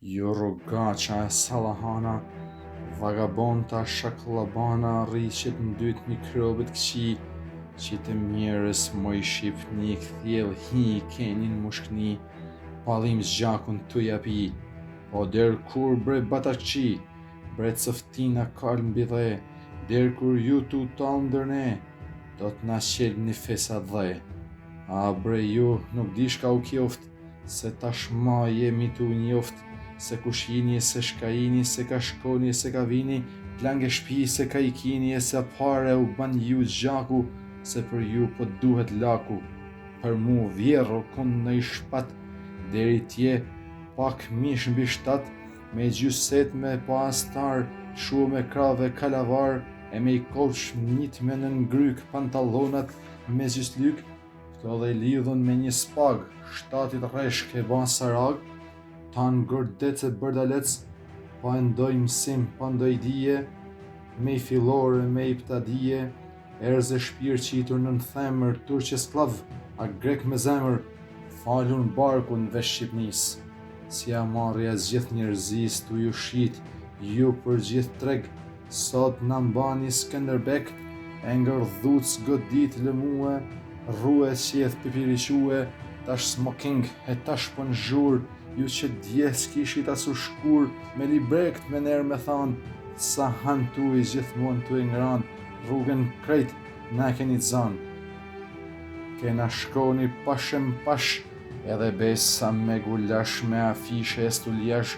Ju rrugaqa e Salahana, vagabonta shaklabana, rriqet në dytë mikrobet këqi, që të mjerës moj shqipni, këthjel hi i kenin mushkni, palim zgjakun të japi, po der kur bre batakqi, bre cëftina kalë mbidhe, der kur ju tu talë ndërne, do t'na qelë një fesa dhe. A bre ju nuk di shka u kjoft, se tashma jemi tu njoft, se kush jini, se shka jini, se ka shkoni, se ka vini, t'lange shpi, se ka ikini, e se pare u ban ju gjaku, se për ju po duhet laku. Për mu vjerro kun në i shpat, deri tje pak mish mbi shtat, me gjuset me pastar, shu me krave kalavar, e me i koq njit me në ngryk pantalonat me gjyslyk, këto dhe lidhun me një spag, shtatit reshk e ban sarag, tanë gërdet e bërdalec, pa ndoj mësim, pa ndoj dije, me i filore, me i ptadije, erze shpirë qitur në themër, turqe sklav, a grek me zemër, falun barku në vesh Shqipnis. Si amarja zgjith njerëzis tu ju shit, ju për gjithë treg, sot në mbani Skënderbek, e ngërdhuc godit lëmue, rrue qeth pipirique, tash smoking e tash pën zhur, ju që dje s'kishit asu shkur, me librekt me nerë me than, sa han tu i gjithmon tu i ngran, rrugën krejt na keni zan. Kena shkoni pashem pash, edhe besa me gulash, me afishe e stuljash,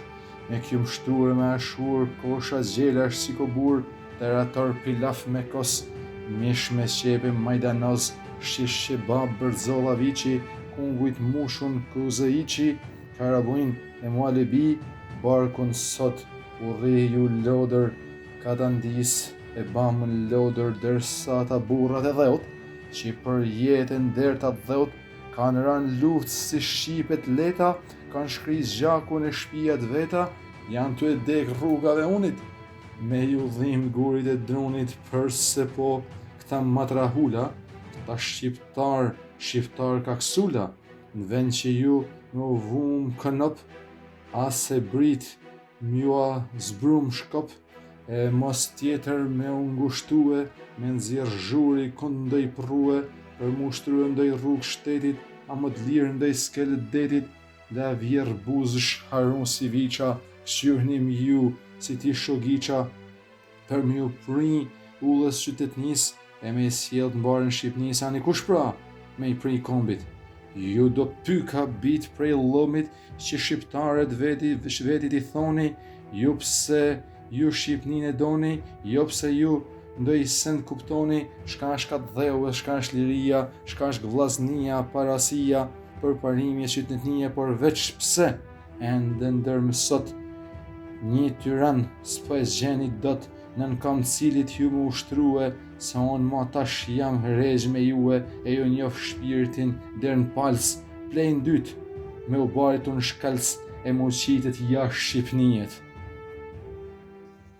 me kjo mshtur me ashur, kosha zgjelash si kobur, terator pilaf me kos, mish me qepe majdanoz, shish qebab bërzolla vici, kungujt mushun kuze iqi, karabuin e mualebi, barkun sot u ju lodër, katandis e bamën lodër, dërsa ta burrat e dheut, që për jetën der ta dheut, kanë ran luft si shqipet leta, kanë shkri zgjakun e shpijat veta, janë të edek rrugave unit, me ju dhim gurit e drunit, përse po këta matrahula, këta shqiptar kaksula, në vend që ju në vum kënop, ase brit mjua zbrum shkop, e mos tjetër me ungushtue, me nxjerr zhuri këndoj prue, për mushtru ndoj rrug shtetit, a më t'lirë ndoj skelet detit, dhe vjerë buzësh harun si viqa, qyrnim ju si ti shogiqa, për mju pri ullës qytetnis, e me sjell t'mbarën Shqipnis, ani kush pra me i pri kombit. Ju do pyka bit prej lomit, që shqiptarët vetit i thoni, ju pse ju Shqipnin e doni, jo pse ju ndoj send kuptoni, shka shka dheu, shka është liria, shka është vllaznia, parasia, për parimje qytetnie, por veç pse, ende ndërmë sot, një tyran s'po e gjeni dot, nën kam cilit ju më ushtrue, se on ma tash jam rrezh me jue, e ju njof shpirtin der në pals, plejnë dyt, me u baritu në shkals, e mu qitet jashtë Shqipnijet.